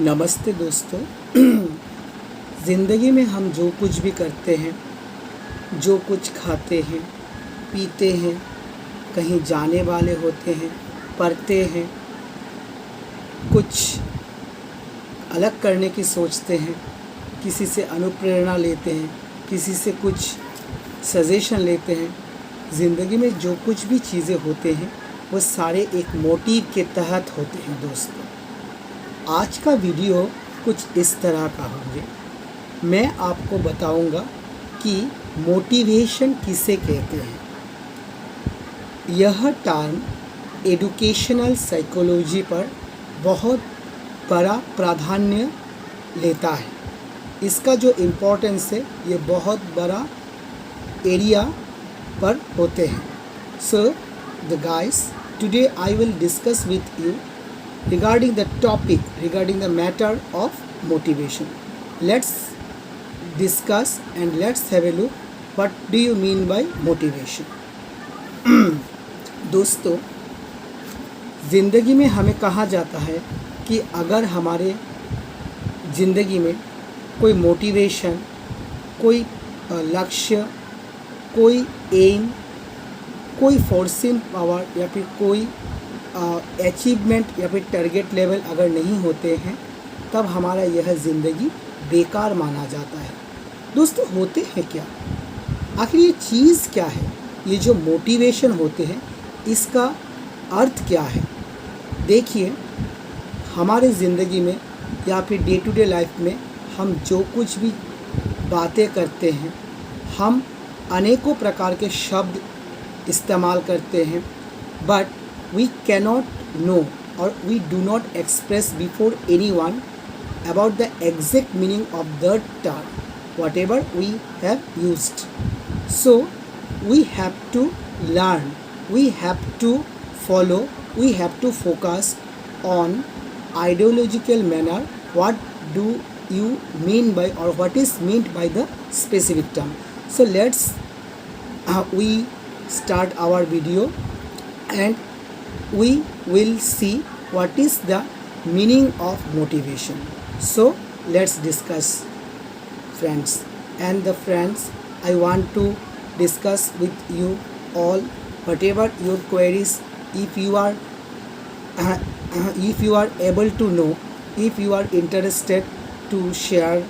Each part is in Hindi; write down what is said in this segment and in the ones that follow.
नमस्ते दोस्तों। ज़िंदगी में हम जो कुछ भी करते हैं, जो कुछ खाते हैं, पीते हैं, कहीं जाने वाले होते हैं, पढ़ते हैं, कुछ अलग करने की सोचते हैं, किसी से अनुप्रेरणा लेते हैं, किसी से कुछ सजेशन लेते हैं। ज़िंदगी में जो कुछ भी चीज़ें होते हैं वो सारे एक मोटिव के तहत होते हैं दोस्तों। आज का वीडियो कुछ इस तरह का होंगे। मैं आपको बताऊंगा कि मोटिवेशन किसे कहते हैं। यह टर्म एजुकेशनल साइकोलॉजी पर बहुत बड़ा प्राधान्य लेता है। इसका जो इम्पोर्टेंस है ये बहुत बड़ा एरिया पर होते हैं। So the guys, today I will discuss with you regarding the topic, regarding the matter of motivation. Let's discuss and let's have a look what do you mean by motivation. दोस्तों, ज़िंदगी में हमें कहा जाता है कि अगर हमारे ज़िंदगी में कोई मोटिवेशन, कोई लक्ष्य, कोई एम, कोई फोर्सिंग पावर या फिर कोई अचीवमेंट या फिर टारगेट लेवल अगर नहीं होते हैं तब हमारा यह ज़िंदगी बेकार माना जाता है। दोस्तों, होते हैं क्या आखिर ये चीज़ क्या है? ये जो मोटिवेशन होते हैं इसका अर्थ क्या है? देखिए, हमारे ज़िंदगी में या फिर डे टू डे लाइफ में हम जो कुछ भी बातें करते हैं, हम अनेकों प्रकार के शब्द इस्तेमाल करते हैं, but we cannot know or we do not express before anyone about the exact meaning of the term whatever we have used. So we have to learn, we have to follow, we have to focus on ideological manner. What do you mean by or what is meant by the specific term? So let's we start our video and we will see what is the meaning of motivation. So let's discuss, friends. And the friends, I want to discuss with you all whatever your queries. If you are able to know, if you are interested to share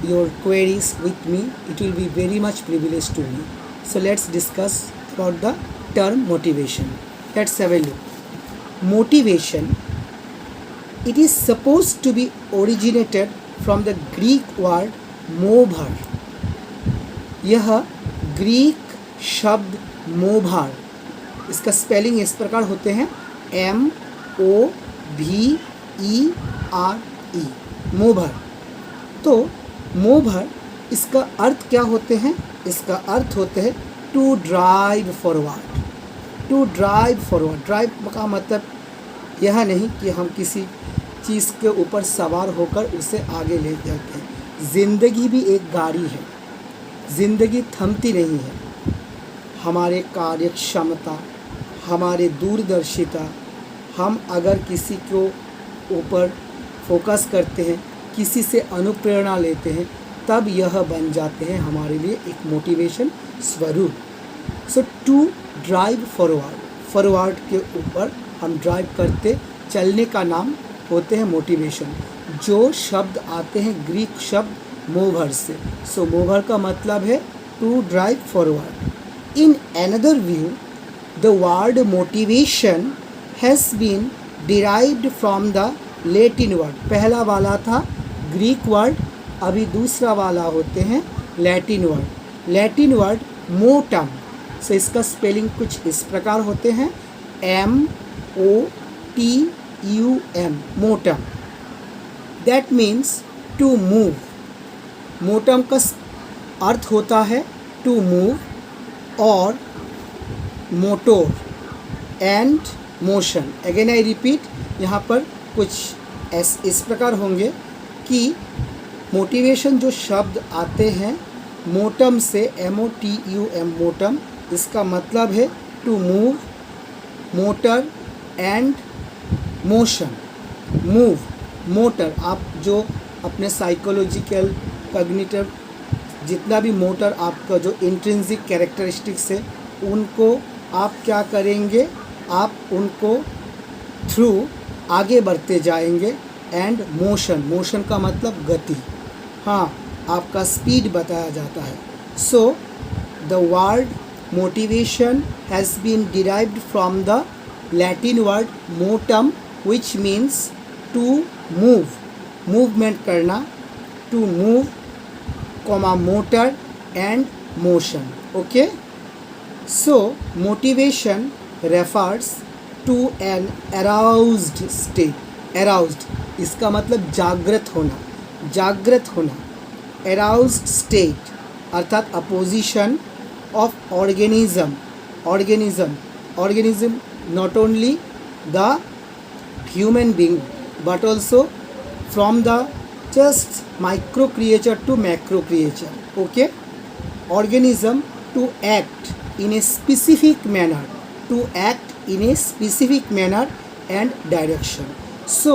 your queries with me, it will be very much privilege to me. So let's discuss about the term motivation. Let's have a look. Motivation, it is supposed to be originated from the Greek word mover. यह ग्रीक शब्द मोभर, इसका स्पेलिंग इस प्रकार होते हैं MOVERE, मोभर। तो मोभर, इसका अर्थ क्या होते हैं? इसका अर्थ होते हैं to drive forward. To drive forward, drive का मतलब यह नहीं कि हम किसी चीज़ के ऊपर सवार होकर उसे आगे ले जाते हैं। ज़िंदगी भी एक गाड़ी है, ज़िंदगी थमती नहीं है। हमारे कार्य क्षमता, हमारे दूरदर्शिता, हम अगर किसी को ऊपर फोकस करते हैं, किसी से अनुप्रेरणा लेते हैं, तब यह बन जाते हैं हमारे लिए एक मोटिवेशन स्वरूप। सो टू ड्राइव फॉरवर्ड, फॉरवर्ड के ऊपर हम ड्राइव करते चलने का नाम होते हैं मोटिवेशन। जो शब्द आते हैं ग्रीक शब्द मोवर से। सो मोवर का मतलब है to drive forward. In another view, the word motivation has been derived from the Latin word. पहला वाला था ग्रीक वर्ड, अभी दूसरा वाला होते हैं Latin word. Latin word motum, so इसका स्पेलिंग कुछ इस प्रकार होते हैं MOTUM, motum. That means to move. Motum का अर्थ होता है टू मूव और motor and motion. Again I repeat, यहाँ पर कुछ इस प्रकार होंगे कि मोटिवेशन जो शब्द आते हैं मोटम से, MOTUM, मोटम, इसका मतलब है to move, motor and motion. Move motor, आप जो अपने साइकोलॉजिकल कॉग्निटिव जितना भी मोटर आपका जो इंट्रिंसिक कैरेक्टरिस्टिक्स है उनको आप क्या करेंगे, आप उनको थ्रू आगे बढ़ते जाएंगे। एंड मोशन, मोशन का मतलब गति, हाँ आपका स्पीड बताया जाता है। So the word motivation has been derived from the Latin word motum which means to move, movement करना, to move comma motor and motion. Okay, so motivation refers to an aroused state, aroused इसका मतलब जागृत होना, जागृत होना, aroused state अर्थात opposition of organism, organism, organism not only the human being but also from the just micro creature to macro creature. Okay, organism to act in a specific manner, to act in a specific manner and direction. So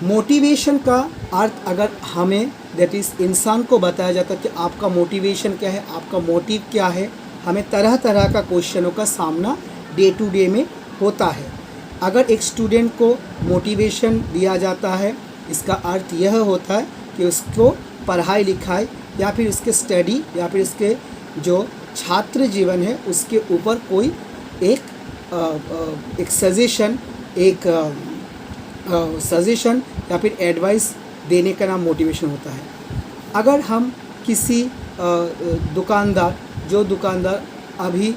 motivation का अर्थ अगर हमें दैट इज़ इंसान को बताया जाता कि आपका मोटिवेशन क्या है, आपका मोटिव क्या है, हमें तरह तरह का क्वेश्चनों का सामना डे टू डे में होता है। अगर एक स्टूडेंट को मोटिवेशन दिया जाता है, इसका अर्थ यह होता है कि उसको पढ़ाई लिखाई या फिर उसके स्टडी या फिर उसके जो छात्र जीवन है उसके ऊपर कोई एक सजेशन, एक सजेशन या फिर एडवाइस देने का नाम मोटिवेशन होता है। अगर हम किसी दुकानदार, जो दुकानदार अभी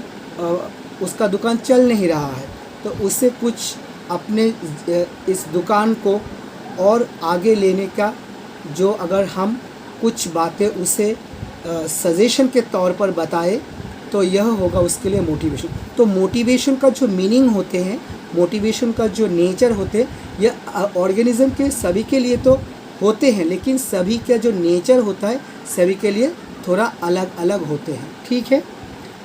उसका दुकान चल नहीं रहा है तो उसे कुछ अपने इस दुकान को और आगे लेने का जो अगर हम कुछ बातें उसे सजेशन के तौर पर बताए तो यह होगा उसके लिए मोटिवेशन। तो मोटिवेशन का जो मीनिंग होते हैं, मोटिवेशन का जो नेचर होते हैं, यह ऑर्गेनिज्म के सभी के लिए तो होते हैं लेकिन सभी का जो नेचर होता है सभी के लिए थोड़ा अलग अलग होते हैं। ठीक है,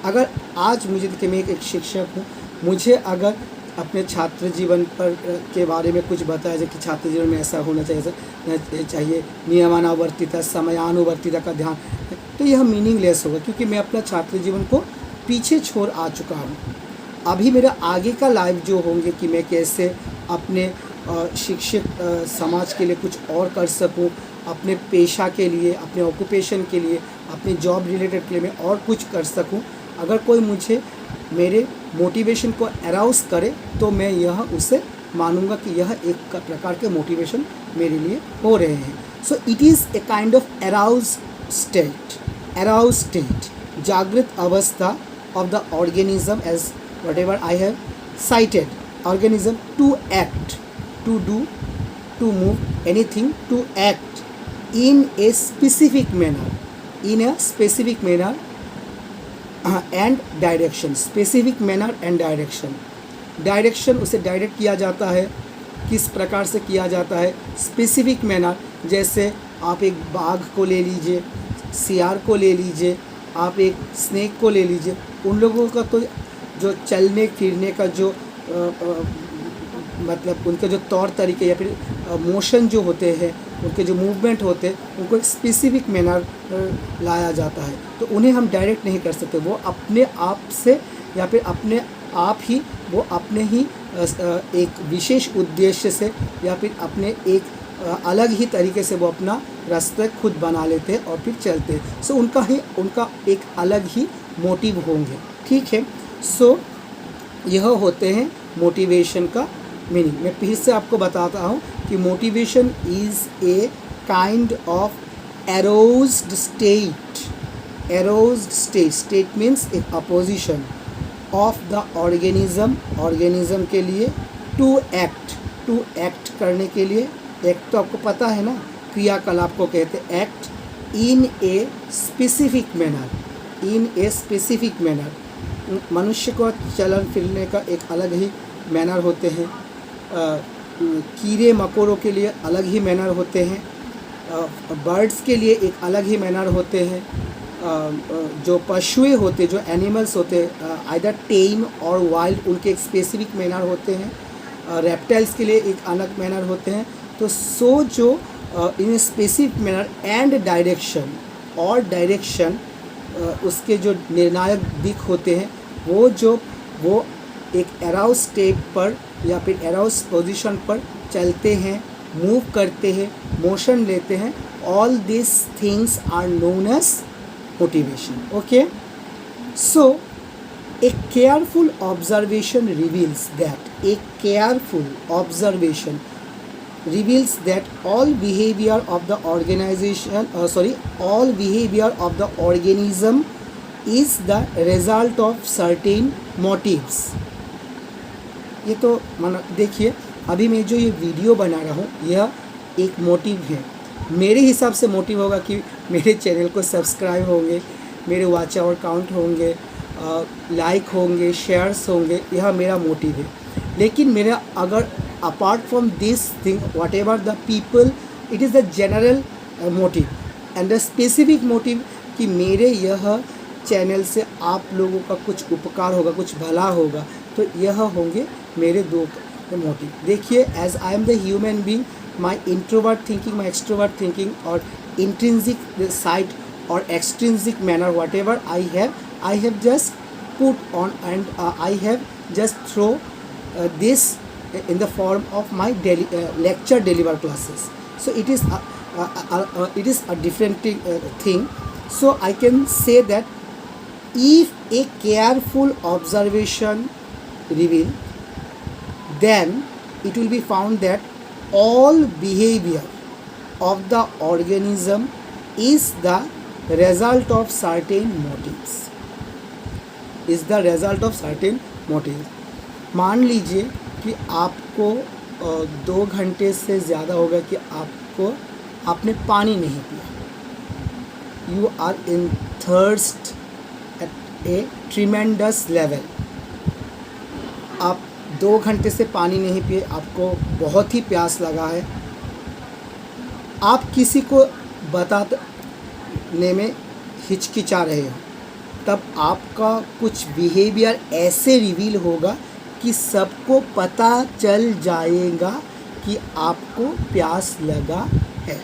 अगर आज मुझे देखिए मैं एक शिक्षक हूँ, मुझे अगर अपने छात्र जीवन पर के बारे में कुछ बताया जाए कि छात्र जीवन में ऐसा होना चाहिए, नियमानुवर्तिता, समयानुवर्तिता का ध्यान, तो यह मीनिंगलेस होगा क्योंकि मैं अपना छात्र जीवन को पीछे छोड़ आ चुका हूँ। अभी मेरा आगे का लाइफ जो होंगे कि मैं कैसे अपने शिक्षित समाज के लिए कुछ और कर सकूँ, अपने पेशा के लिए, अपने ऑक्यूपेशन के लिए, अपने जॉब रिलेटेड के लिए मैं और कुछ कर सकूँ। अगर कोई मुझे मेरे मोटिवेशन को अराउज करे तो मैं यह उसे मानूंगा कि यह एक प्रकार के मोटिवेशन मेरे लिए हो रहे हैं। So it is a kind of arouse state, arouse state, जागृत अवस्था of the organism as whatever I have cited. Organism to act, to do, to move, anything to act in a specific manner, in a specific manner and direction, specific manner and direction. Direction उसे डायरेक्ट किया जाता है, किस प्रकार से किया जाता है, स्पेसिफिक मैनर, जैसे आप एक बाघ को ले लीजिए, सियार को ले लीजिए, आप एक स्नेक को ले लीजिए, उन लोगों का तो जो चलने फिरने का जो मतलब उनके जो तौर तरीके या फिर मोशन जो होते हैं, उनके जो मूवमेंट होते हैं, उनको एक स्पेसिफिक मैनर लाया जाता है। तो उन्हें हम डायरेक्ट नहीं कर सकते, वो अपने आप से या फिर अपने आप ही वो अपने ही एक विशेष उद्देश्य से या फिर अपने एक अलग ही तरीके से वो अपना रास्ता खुद बना लेते हैं और फिर चलते हैं। सो उनका एक अलग ही मोटिव होंगे। ठीक है, सो यह होते हैं मोटिवेशन का मीनिंग। मैं फिर से आपको बताता हूँ कि motivation is a kind of aroused state. Aroused state, state means एक opposition of the organism, organism के लिए, टू एक्ट, टू एक्ट करने के लिए। एक्ट तो आपको पता है ना, क्रियाकलाप को कहते हैं act in a specific manner, in a specific manner. मनुष्य को चलन फिरने का एक अलग ही मैनर होते हैं, कीड़े मकोड़ों के लिए अलग ही मैनर होते हैं, बर्ड्स के लिए एक अलग ही मैनर होते हैं, जो पशुएं होते, जो एनिमल्स होते आइदर टेम और वाइल्ड, उनके एक स्पेसिफिक मैनर होते हैं, रेप्टाइल्स के लिए एक अलग मैनर होते हैं। तो सो जो in specific manner and direction और डायरेक्शन उसके जो निर्णायक दिख होते हैं वो एक अराउज स्टेट पर या फिर अराउज पोजीशन पर चलते हैं, मूव करते हैं, मोशन लेते हैं. All this things are known as motivation. Okay, so a careful observation reveals that all behavior of the organism is the result of certain motives. ये तो माना देखिए, अभी मैं जो ये वीडियो बना रहा हूँ यह एक मोटिव है. मेरे हिसाब से मोटिव होगा कि मेरे चैनल को सब्सक्राइब होंगे, मेरे वॉच आवर काउंट होंगे, लाइक होंगे, शेयर्स होंगे, यह मेरा मोटिव है. लेकिन मेरा अगर apart from this thing what ever the people, it is the general motive and the specific motive कि मेरे यह चैनल से आप लोगों का कुछ उपकार होगा, कुछ भला होगा, तो यह होंगे मेरे दो मोटिव. देखिए, as I am the human being, my introvert thinking, my extrovert thinking और इंट्रिंसिक साइड और extrinsic manner whatever I have just put on and I have just throw this in the form of my daily lecture deliver classes. So it is a different thing. So I can say that if a careful observation reveal, then it will be found that all behavior of the organism is the result of certain motives. मान लीजिए कि आपको 2 घंटे से ज़्यादा हो गया कि आपने पानी नहीं पिया. You are in thirst at a tremendous level. आप 2 घंटे से पानी नहीं पिए, आपको बहुत ही प्यास लगा है. आप किसी को बताने में हिचकिचा रहे हो, तब आपका कुछ बिहेवियर ऐसे रिवील होगा कि सबको पता चल जाएगा कि आपको प्यास लगा है.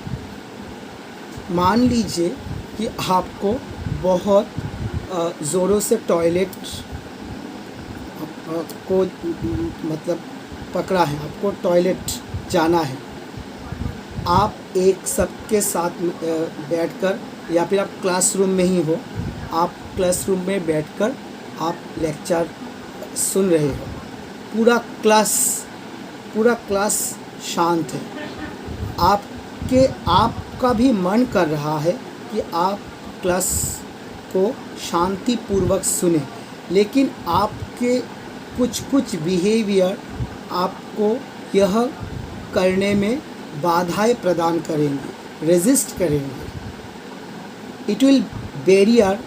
मान लीजिए कि आपको बहुत ज़ोरों से टॉयलेट को मतलब पकड़ा है, आपको टॉयलेट जाना है. आप एक सबके साथ बैठकर या फिर आप क्लासरूम में ही हो, आप क्लासरूम में बैठकर आप लेक्चर सुन रहे हो, पूरा क्लास शांत है. आपका भी मन कर रहा है कि आप क्लास को शांतिपूर्वक सुने, लेकिन आपके कुछ बिहेवियर आपको यह करने में बाधाएं प्रदान करेंगे, रेजिस्ट करेंगे. It will barrier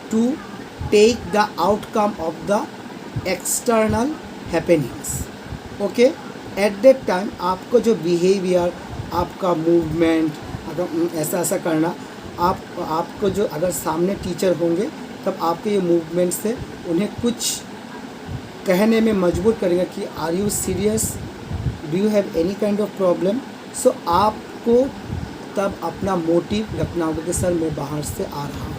to take the outcome of the external happenings. Okay, at that time आपको जो behavior, आपका movement, अगर ऐसा करना, आपको जो अगर सामने टीचर होंगे तब आपके ये मूवमेंट से उन्हें कुछ कहने में मजबूर करेंगे कि are you serious, do you have any kind of problem. So आपको तब अपना मोटिव रखना होगा कि सर मैं बाहर से आ रहा हूँ,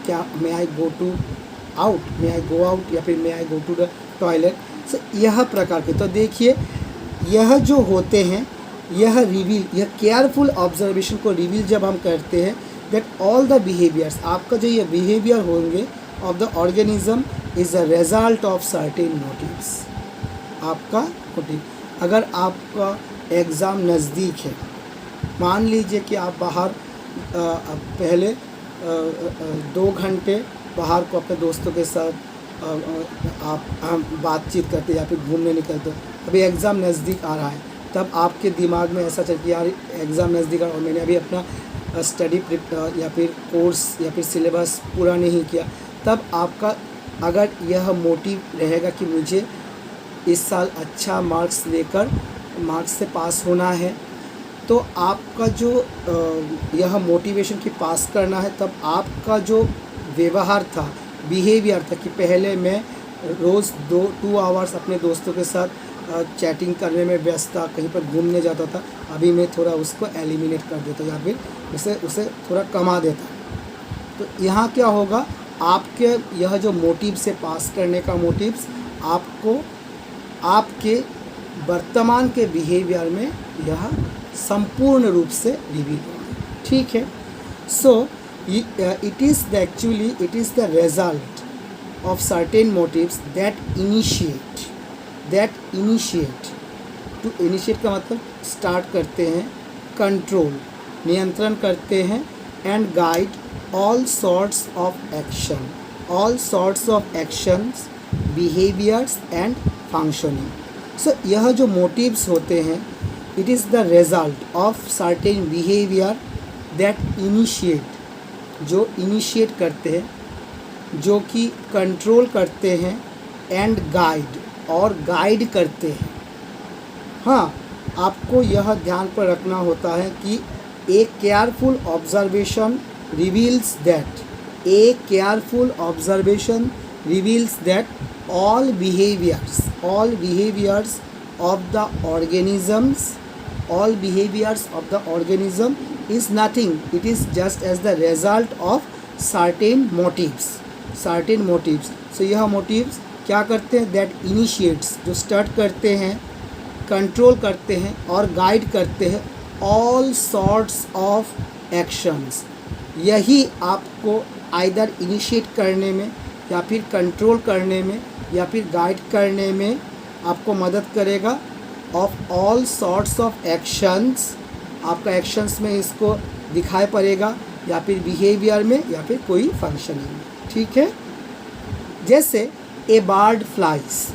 क्या मे आई गो आउट या फिर मे आई गो टू द टॉयलेट. सो यह प्रकार के, तो देखिए यह जो होते हैं यह केयरफुल ऑब्जर्वेशन को रिवील जब हम करते हैं, दैट ऑल द बिहेवियर्स, आपका जो ये बिहेवियर होंगे of the organism is a result of certain motives. आपका मोटिव, अगर आपका एग्ज़ाम नज़दीक है, मान लीजिए कि आप बाहर पहले 2 घंटे बाहर को अपने दोस्तों के साथ आप बातचीत करते या फिर घूमने निकलते, अभी एग्ज़ाम नज़दीक आ रहा है, तब आपके दिमाग में ऐसा चल कि यार एग्ज़ाम नज़दीक आ रहा और मैंने अभी अपना स्टडी या फिर कोर्स या फिर सिलेबस पूरा नहीं किया. तब आपका अगर यह मोटिव रहेगा कि मुझे इस साल अच्छा मार्क्स से पास होना है, तो आपका जो यह मोटिवेशन की पास करना है, तब आपका जो व्यवहार था, बिहेवियर था कि पहले मैं रोज़ 2 आवर्स अपने दोस्तों के साथ चैटिंग करने में व्यस्त था, कहीं पर घूमने जाता था, अभी मैं थोड़ा उसको एलिमिनेट कर देता या फिर उसे थोड़ा कमा देता। तो यहाँ क्या होगा, आपके यह जो मोटिव से पास करने का मोटिव्स आपको आपके वर्तमान के बिहेवियर में यह संपूर्ण रूप से रिवील होगा। ठीक है। So it is the result of certain motives that initiate to initiate का मतलब स्टार्ट करते हैं, कंट्रोल नियंत्रण करते हैं, and guide all sorts of actions, behaviors and functioning. So यह जो motives होते हैं, it is the result of certain behavior that initiate, जो initiate करते हैं, जो कि कंट्रोल करते हैं, एंड गाइड और गाइड करते हैं। हाँ, आपको यह ध्यान पर रखना होता है कि a careful observation reveals that all behaviors of the organism is nothing, it is just as the result of certain motives. So यह motives क्या करते हैं, that initiates, जो स्टार्ट करते हैं, कंट्रोल करते हैं और गाइड करते हैं all sorts of actions. यही आपको आइदर इनिशिएट करने में या फिर कंट्रोल करने में या फिर गाइड करने में आपको मदद करेगा। Of all sorts of actions, आपका एक्शंस में इसको दिखाई पड़ेगा या फिर बिहेवियर में या फिर कोई फंक्शनिंग में। ठीक है। जैसे ए बर्ड फ्लाइज,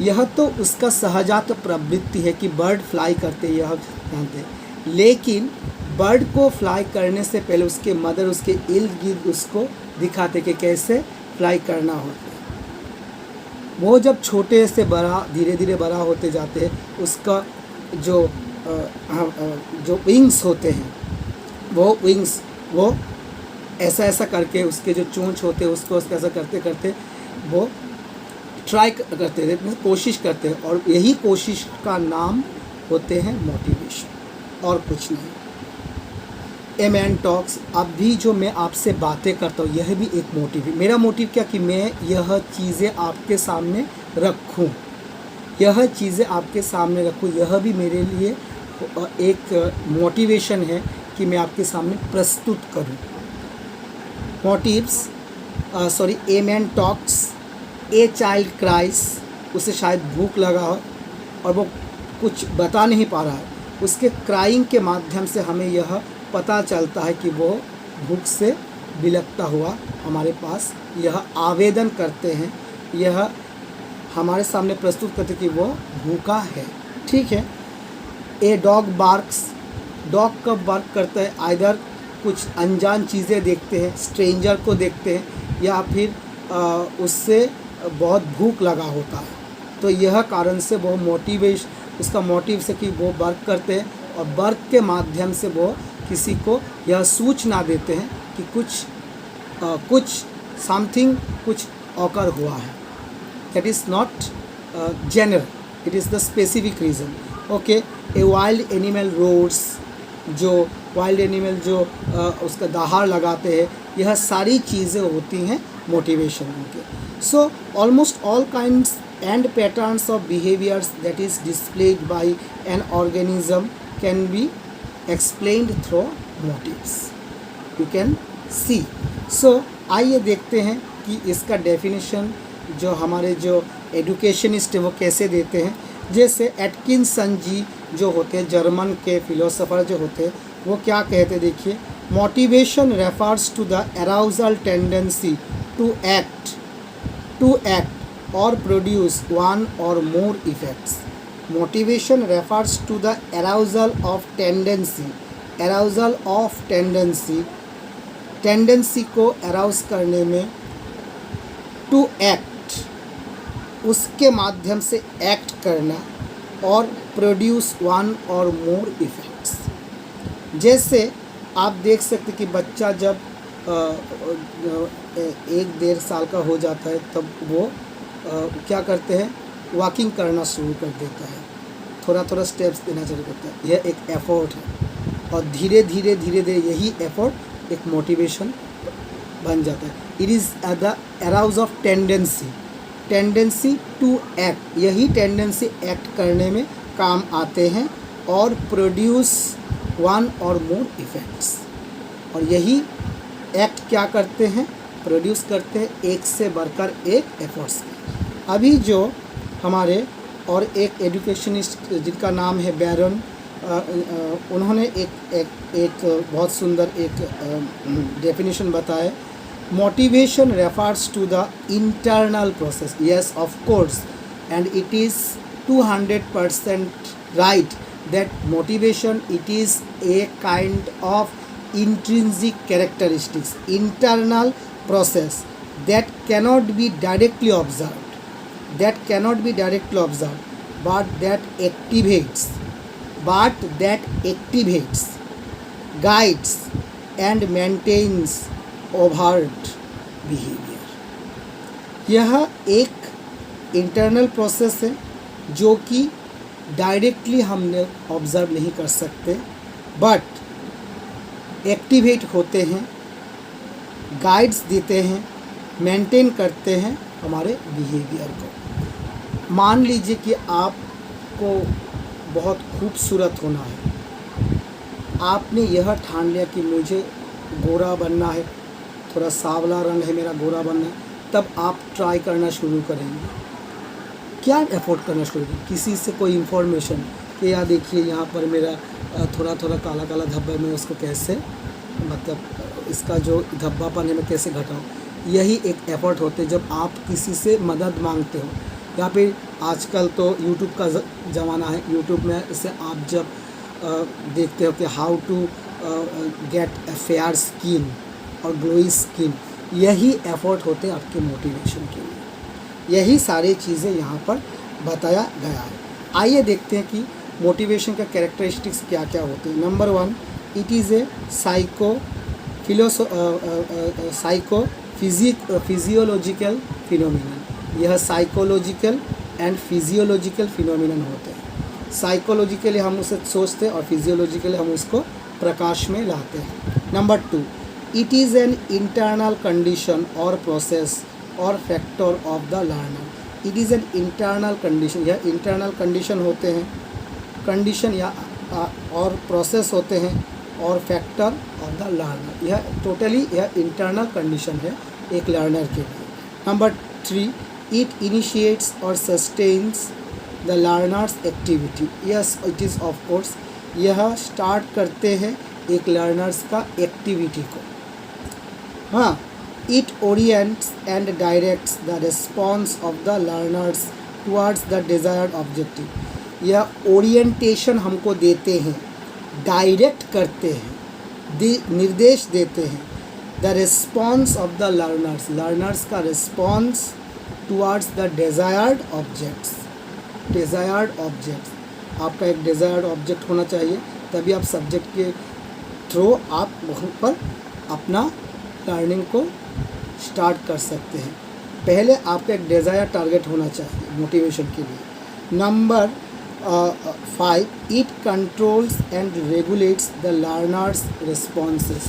यह तो उसका सहजात प्रवृत्ति है कि बर्ड फ्लाई करते, यह जानते हैं, लेकिन बर्ड को फ्लाई करने से पहले उसके मदर उसके इर्द गिर्द उसको दिखाते कि कैसे फ्लाई करना होता है। वो जब छोटे से बड़ा धीरे धीरे बड़ा होते जाते हैं, उसका जो विंग्स होते हैं, वो ऐसा करके उसके जो चोंच होते हैं उसको ऐसा करते करते वो ट्राई करते रहते, कोशिश करते हैं, और यही कोशिश का नाम होते हैं मोटिवेशन, और कुछ नहीं। ए मैन टॉक्स, अब भी जो मैं आपसे बातें करता हूँ यह भी एक मोटिव है। मेरा मोटिव क्या कि मैं यह चीज़ें आपके सामने रखूँ, यह भी मेरे लिए एक मोटिवेशन है कि मैं आपके सामने प्रस्तुत करूँ। A man talks, a child cries, उसे शायद भूख लगा हो और वो कुछ बता नहीं पा रहा है, उसके क्राइंग के माध्यम से हमें यह पता चलता है कि वो भूख से बिलखता हुआ हमारे पास यह आवेदन करते हैं, यह हमारे सामने प्रस्तुत करते कि वो भूखा है। ठीक है। ए डॉग बार्क्स, डॉग कब बार्क करता है, आइदर कुछ अनजान चीज़ें देखते हैं, स्ट्रेंजर को देखते हैं, या फिर उससे बहुत भूख लगा होता है, तो यह कारण से वो उसका मोटिव से कि वो वर्क करते हैं, और वर्क के माध्यम से वो किसी को यह सूचना देते हैं कि कुछ ऑकर हुआ है। That is not general, it is the specific reason. Okay. A wild animal roars, जो वाइल्ड एनिमल जो उसका दहाड़ लगाते हैं, यह सारी चीज़ें होती हैं मोटिवेशन के। So almost all kinds and patterns of behaviors that is displayed by an organism can be explained through motives. You can see. So आइए देखते हैं कि इसका डेफिनेशन जो हमारे जो एडुकेशनिस्ट है वो कैसे देते हैं। जैसे एटकिंसन जी जो होते हैं, जर्मन के फिलोसोफर जो होते हैं, वो क्या कहते हैं, देखिए, motivation refers to the arousal tendency to act or produce one or more effects. Motivation refers to the arousal of tendency को arouse करने में, to act, उसके माध्यम से act करना, और produce one or more effects. जैसे आप देख सकते कि बच्चा जब 1-1.5 साल का हो जाता है, तब वो क्या करते हैं, वॉकिंग करना शुरू कर देता है, थोड़ा थोड़ा स्टेप्स देना शुरू करता है। यह एक एफर्ट है और धीरे धीरे धीरे धीरे यही एफर्ट एक मोटिवेशन बन जाता है। It is the arouse of tendency to act, यही टेंडेंसी एक्ट करने में काम आते हैं और प्रोड्यूस वन और मोर इफ़ेक्ट्स। और यही एक्ट क्या करते हैं, प्रोड्यूस करते हैं एक से बढ़कर एक एफर्ट्स। अभी जो हमारे और एक एजुकेशनिस्ट जिनका नाम है बैरन, उन्होंने एक बहुत सुंदर एक डेफिनेशन बताया। Motivation refers to the internal process, yes of course, and it is 200% right that motivation, it is a kind of intrinsic characteristics, internal process that cannot be directly observed, but that activates, guides and maintains overt behavior। यह एक इंटरनल प्रोसेस है जो कि डायरेक्टली हमने ऑब्ज़र्व नहीं कर सकते, बट एक्टिवेट होते हैं, गाइड्स देते हैं, मेंटेन करते हैं हमारे बिहेवियर को। मान लीजिए कि आपको बहुत खूबसूरत होना है, आपने यह ठान लिया कि मुझे गोरा बनना है, थोड़ा सांवला रंग है मेरा, गोरा बनना है, तब आप ट्राई करना शुरू करेंगे। क्या एफोर्ड करना शुरू करें, किसी से कोई इन्फॉर्मेशन कि यार देखिए यहाँ पर मेरा थोड़ा थोड़ा काला काला धब्बा, मैं उसको कैसे, मतलब इसका जो धब्बापन है मैं कैसे घटाऊँ। यही एक एफर्ट होते हैं जब आप किसी से मदद मांगते हो। या फिर आजकल तो यूट्यूब का ज़माना है, यूट्यूब में से आप जब देखते हो कि how to get a fair skin और ग्लोई स्किन, यही एफर्ट होते हैं आपके मोटिवेशन के लिए। यही सारी चीज़ें यहाँ पर बताया गया है। आइए देखते हैं कि मोटिवेशन का कैरेक्टरिस्टिक्स क्या क्या होते हैं। Number 1, it is a physiological phenomenon. यह साइकोलॉजिकल एंड फिजियोलॉजिकल फिनोमिनन होते हैं। साइकोलॉजिकली हम उसे सोचते हैं और फिजियोलॉजिकली हम उसको प्रकाश में लाते हैं। Number 2, it is an internal condition और प्रोसेस और factor of the learner. It is an internal condition, यह इंटरनल कंडीशन होते हैं, कंडीशन या और प्रोसेस होते हैं और फैक्टर ऑफ द लर्नर। यह टोटली यह इंटरनल कंडीशन है एक लर्नर के लिए। नंबर 3, इट इनिशिएट्स और sustains the learners activity. Yes, it is of course, यह स्टार्ट करते हैं एक लर्नर्स का एक्टिविटी को। हाँ, it orients and directs the response of the learners towards the desired objective। यह ओरिएंटेशन हमको देते हैं, डायरेक्ट करते हैं, निर्देश देते हैं। The response of the learners, learners का response towards the desired objects. Desired objects, आपका एक डिज़ायर्ड ऑब्जेक्ट होना चाहिए, तभी आप सब्जेक्ट के थ्रू आप वहाँ पर अपना लर्निंग को स्टार्ट कर सकते हैं। पहले आपका एक डिज़ायर टारगेट होना चाहिए मोटिवेशन के लिए। Number 5, it controls and regulates the learners responses.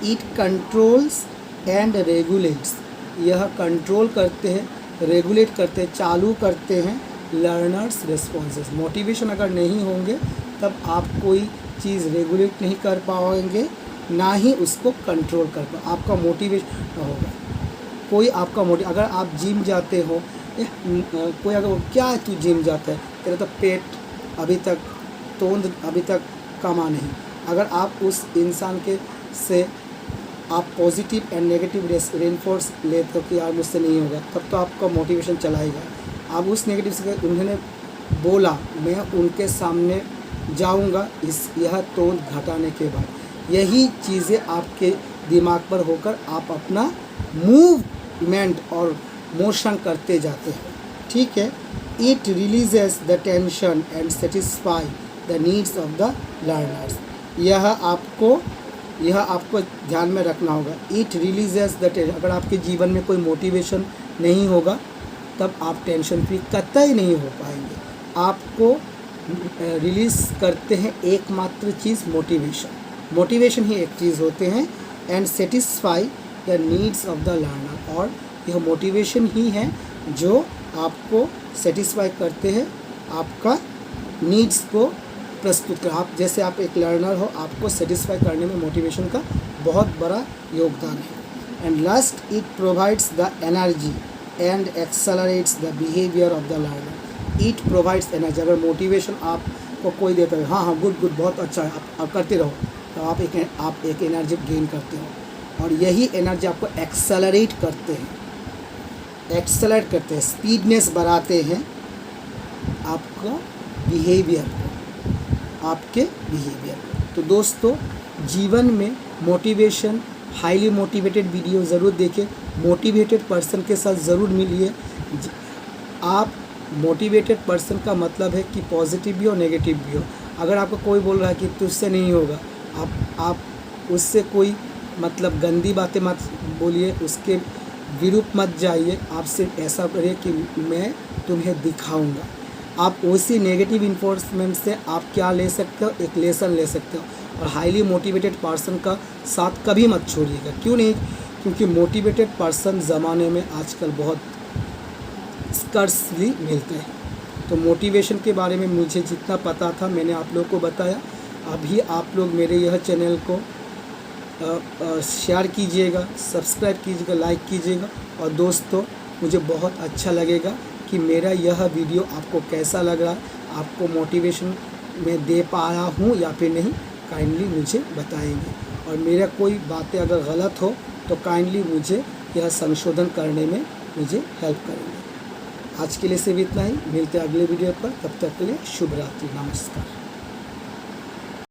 It controls and regulates, यह कंट्रोल करते हैं, रेगुलेट करते हैं, चालू करते हैं लर्नर्स रिस्पॉन्सेस। मोटिवेशन अगर नहीं होंगे तब आप कोई चीज़ रेगुलेट नहीं कर पाएंगे, ना ही उसको कंट्रोल कर पाए, आपका मोटिवेशन होगा। कोई आपका अगर आप जिम जाते हो, कोई अगर क्या है तू जिम जाता है, तेरा तो पेट अभी तक तोंद अभी तक कमा नहीं। अगर आप उस इंसान के से आप पॉजिटिव एंड नेगेटिव रेनफोर्स लेते हो कि यार मुझसे नहीं होगा, तब तो आपका मोटिवेशन चलाएगा। आप उस नेगेटिव से, उन्होंने बोला मैं उनके सामने जाऊंगा यह तोंद घटाने के बाद, यही चीज़ें आपके दिमाग पर होकर आप अपना मूवमेंट और मोशन करते जाते हैं। ठीक है, it releases the tension and satisfy the needs of the learners. यह आपको ध्यान में रखना होगा। इट रिलीजेस द टेंशन, अगर आपके जीवन में कोई मोटिवेशन नहीं होगा तब आप टेंशन फ्री कतई नहीं हो पाएंगे। आपको रिलीज़ करते हैं एकमात्र चीज़ मोटिवेशन। मोटिवेशन ही एक चीज़ होते हैं and satisfy the needs of the learner. और यह मोटिवेशन ही है जो आपको सेटिस्फाई करते हैं, आपका नीड्स को प्रस्तुत कर। आप जैसे आप एक लर्नर हो, आपको सेटिस्फाई करने में मोटिवेशन का बहुत बड़ा योगदान है। And last, it provides the energy and accelerates the behaviour of the learner. It provides energy. अगर मोटिवेशन आपको कोई देता है, हाँ हाँ गुड गुड बहुत अच्छा है, आप करते रहो, तो आप एक एनर्जी गेन करते हो। और यही एनर्जी आपको एक्सेलरेट करते हैं, स्पीडनेस बढ़ाते हैं आपका बिहेवियर को, आपके बिहेवियर को। तो दोस्तों, जीवन में मोटिवेशन, हाईली मोटिवेटेड वीडियो ज़रूर देखें, मोटिवेटेड पर्सन के साथ ज़रूर मिलिए। आप मोटिवेटेड पर्सन का मतलब है कि पॉजिटिव भी हो नेगेटिव भी हो। अगर आपको कोई बोल रहा है कि तुझसे नहीं होगा, आप उससे कोई मतलब गंदी बातें मत बोलिए, उसके विरुद्ध मत जाइए। आप सिर्फ ऐसा करिए कि मैं तुम्हें दिखाऊंगा। आप उसी नेगेटिव इन्फोर्समेंट से आप क्या ले सकते हो, एक लेसन ले सकते हो। और हाईली मोटिवेटेड पर्सन का साथ कभी मत छोड़िएगा। क्यों नहीं? क्योंकि मोटिवेटेड पर्सन ज़माने में आजकल बहुत स्कर्सली मिलते हैं। तो मोटिवेशन के बारे में मुझे जितना पता था मैंने आप लोगों को बताया। अभी आप लोग मेरे यह चैनल को शेयर कीजिएगा, सब्सक्राइब कीजिएगा, लाइक कीजिएगा। और दोस्तों, मुझे बहुत अच्छा लगेगा कि मेरा यह वीडियो आपको कैसा लग रहा है, आपको मोटिवेशन में दे पाया हूँ या फिर नहीं, काइंडली मुझे बताएंगे। और मेरा कोई बातें अगर गलत हो तो काइंडली मुझे यह संशोधन करने में मुझे हेल्प करेंगे। आज के लिए सिर्फ इतना ही, मिलते हैं अगले वीडियो पर। तब तक के लिए शुभ रात्रि, नमस्कार।